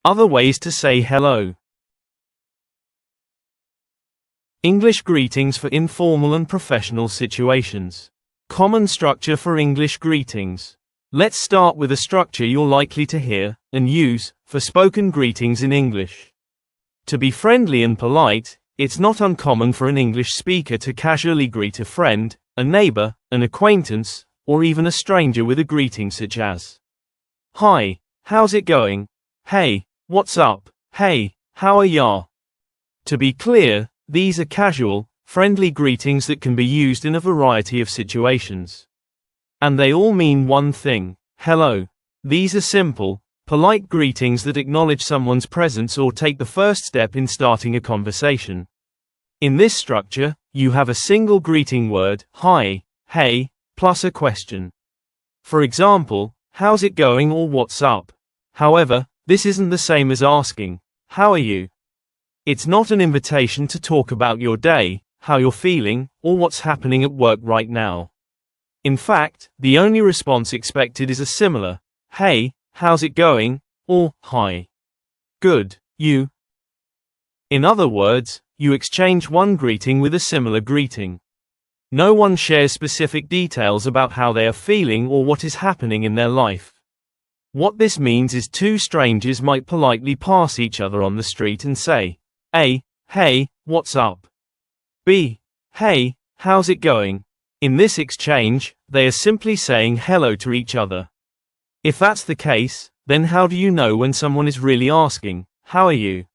Other ways to say hello. English greetings for informal and professional situations. Common structure for English greetings. Let's start with a structure you're likely to hear and use for spoken greetings in English. To be friendly and polite, it's not uncommon for an English speaker to casually greet a friend, a neighbor, an acquaintance, or even a stranger with a greeting such as, "Hi, how's it going? Hey, what's up? Hey, how are ya?" To be clear, these are casual, friendly greetings that can be used in a variety of situations. And they all mean one thing: hello. These are simple, polite greetings that acknowledge someone's presence or take the first step in starting a conversation. In this structure, you have a single greeting word, hi, hey, plus a question. For example, how's it going or what's up? However, this isn't the same as asking, how are you? It's not an invitation to talk about your day, how you're feeling, or what's happening at work right now. In fact, the only response expected is a similar, hey, how's it going, or hi. Good, you? In other words, you exchange one greeting with a similar greeting. No one shares specific details about how they are feeling or what is happening in their life. What this means is two strangers might politely pass each other on the street and say, A, hey, what's up? B, hey, how's it going? In this exchange, they are simply saying hello to each other. If that's the case, then how do you know when someone is really asking, how are you?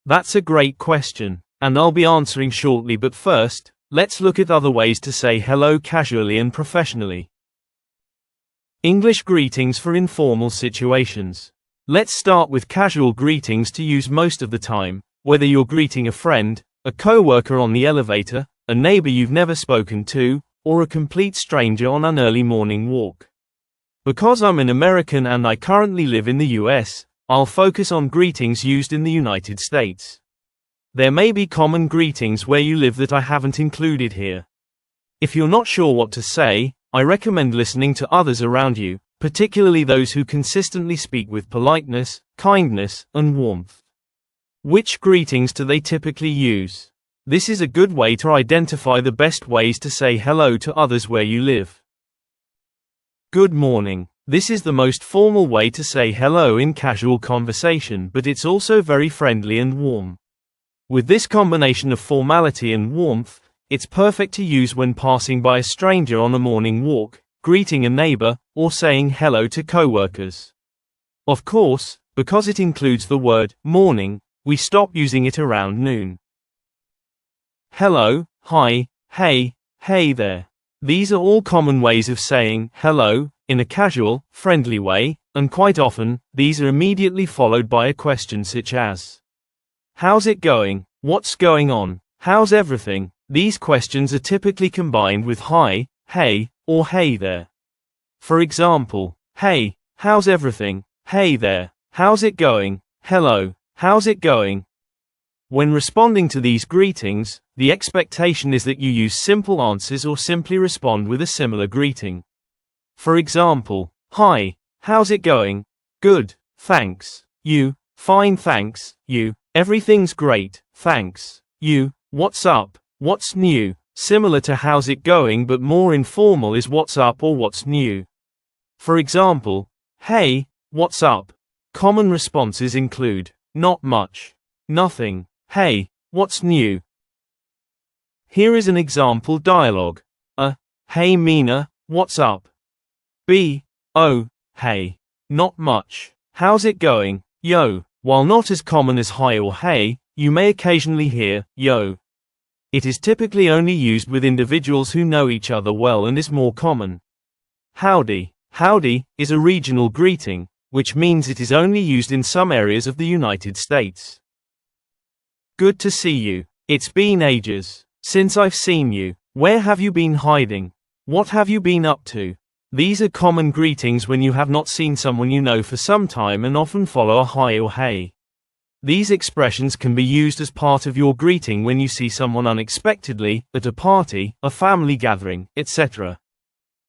That's a great question, and I'll be answering shortly, but first, let's look at other ways to say hello casually and professionally. English greetings for informal situations. Let's start with casual greetings to use most of the time, whether you're greeting a friend, a coworker on the elevator, a neighbor you've never spoken to, or a complete stranger on an early morning walk. Because I'm an American and I currently live in the US, I'll focus on greetings used in the United States. There may be common greetings where you live that I haven't included here. If you're not sure what to say, I recommend listening to others around you, particularly those who consistently speak with politeness, kindness, and warmth. Which greetings do they typically use? This is a good way to identify the best ways to say hello to others where you live. Good morning. This is the most formal way to say hello in casual conversation, but it's also very friendly and warm. With this combination of formality and warmth, it's perfect to use when passing by a stranger on a morning walk, greeting a neighbor, or saying hello to coworkers. Of course, because it includes the word morning, we stop using it around noon. Hello, hi, hey, hey there. These are all common ways of saying hello in a casual, friendly way, and quite often, these are immediately followed by a question such as, how's it going? What's going on? How's everything? These questions are typically combined with hi, hey, or hey there. For example, hey, how's everything? Hey there, how's it going? Hello, how's it going? When responding to these greetings, the expectation is that you use simple answers or simply respond with a similar greeting. For example, hi, how's it going? Good, thanks. You, fine thanks. You, everything's great, thanks. You, what's up? What's new? Similar to how's it going but more informal is what's up or what's new. For example, hey, what's up? Common responses include, not much, nothing, hey, what's new? Here is an example dialogue. A, hey Mina, what's up? B, oh, hey, not much, how's it going? Yo. While not as common as hi or hey, you may occasionally hear, yo. It is typically only used with individuals who know each other well and is more common. Howdy. Howdy is a regional greeting, which means it is only used in some areas of the United States. Good to see you. It's been ages since I've seen you. Where have you been hiding? What have you been up to? These are common greetings when you have not seen someone you know for some time and often follow a hi or hey. These expressions can be used as part of your greeting when you see someone unexpectedly, at a party, a family gathering, etc.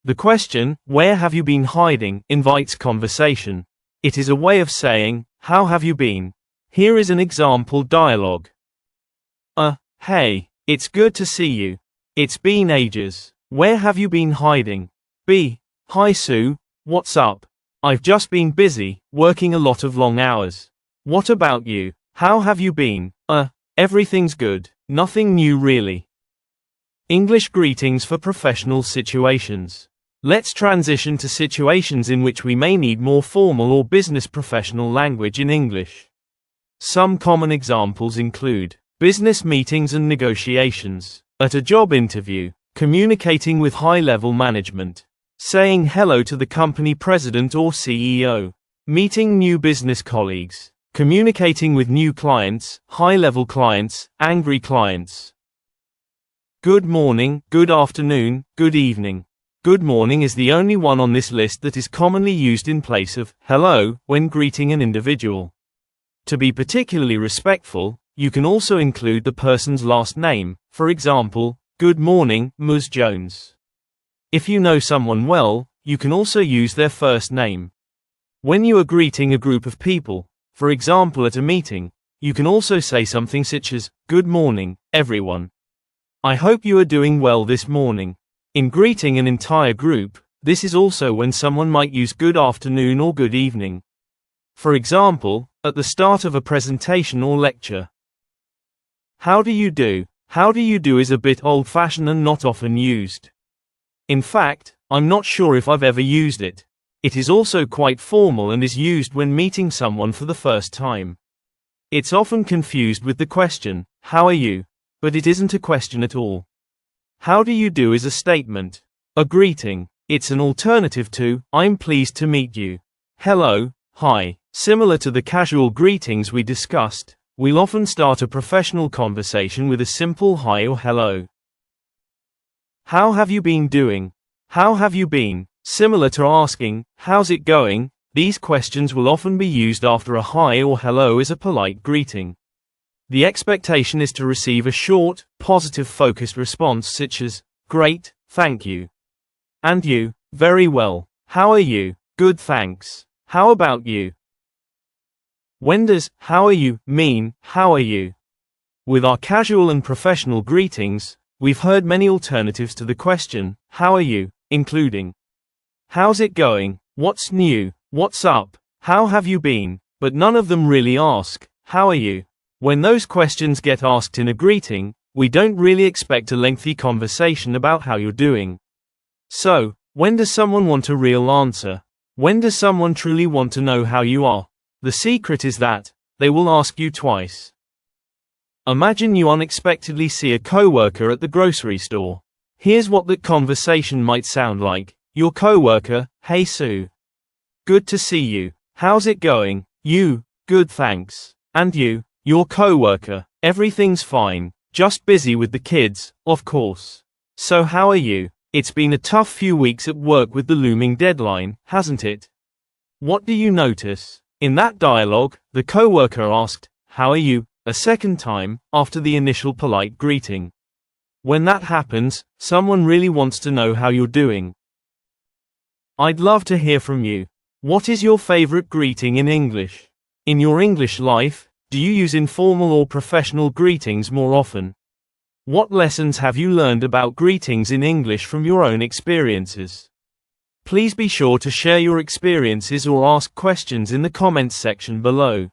The question, where have you been hiding, invites conversation. It is a way of saying, how have you been? Here is an example dialogue. Hey, it's good to see you. It's been ages. Where have you been hiding? B, hi Sue, what's up? I've just been busy, working a lot of long hours. What about you? How have you been? Everything's good. Nothing new really. English greetings for professional situations. Let's transition to situations in which we may need more formal or business professional language in English. Some common examples include business meetings and negotiations, at a job interview, communicating with high-level management, saying hello to the company president or CEO, meeting new business colleagues, communicating with new clients, high-level clients, angry clients. Good morning, good afternoon, good evening. Good morning is the only one on this list that is commonly used in place of hello when greeting an individual. To be particularly respectful, you can also include the person's last name, for example, good morning, Ms. Jones. If you know someone well, you can also use their first name. When you are greeting a group of people, for example at a meeting, you can also say something such as, good morning, everyone. I hope you are doing well this morning. In greeting an entire group, this is also when someone might use good afternoon or good evening. For example, at the start of a presentation or lecture. How do you do? How do you do is a bit old-fashioned and not often used. In fact, I'm not sure if I've ever used it. It is also quite formal and is used when meeting someone for the first time. It's often confused with the question, how are you? But it isn't a question at all. How do you do is a statement, a greeting. It's an alternative to, I'm pleased to meet you. Hello, hi. Similar to the casual greetings we discussed, we'll often start a professional conversation with a simple hi or hello. How have you been doing? How have you been? Similar to asking, how's it going? These questions will often be used after a hi or hello as a polite greeting. The expectation is to receive a short, positive focused response such as, great, thank you. And you? Very well. How are you? Good thanks. How about you? When does how are you mean how are you? With our casual and professional greetings, we've heard many alternatives to the question, how are you, including how's it going, what's new, what's up, how have you been, but none of them really ask, how are you? When those questions get asked in a greeting, we don't really expect a lengthy conversation about how you're doing. So, when does someone want a real answer? When does someone truly want to know how you are? The secret is that they will ask you twice. Imagine you unexpectedly see a coworker at the grocery store. Here's what that conversation might sound like. Your coworker, hey Sue. Good to see you. How's it going? You, good thanks. And you, your coworker, everything's fine. Just busy with the kids, of course. So how are you? It's been a tough few weeks at work with the looming deadline, hasn't it? What do you notice? In that dialogue, the coworker asked, how are you, a second time, after the initial polite greeting. When that happens, someone really wants to know how you're doing. I'd love to hear from you. What is your favorite greeting in English? In your English life, do you use informal or professional greetings more often? What lessons have you learned about greetings in English from your own experiences? Please be sure to share your experiences or ask questions in the comments section below.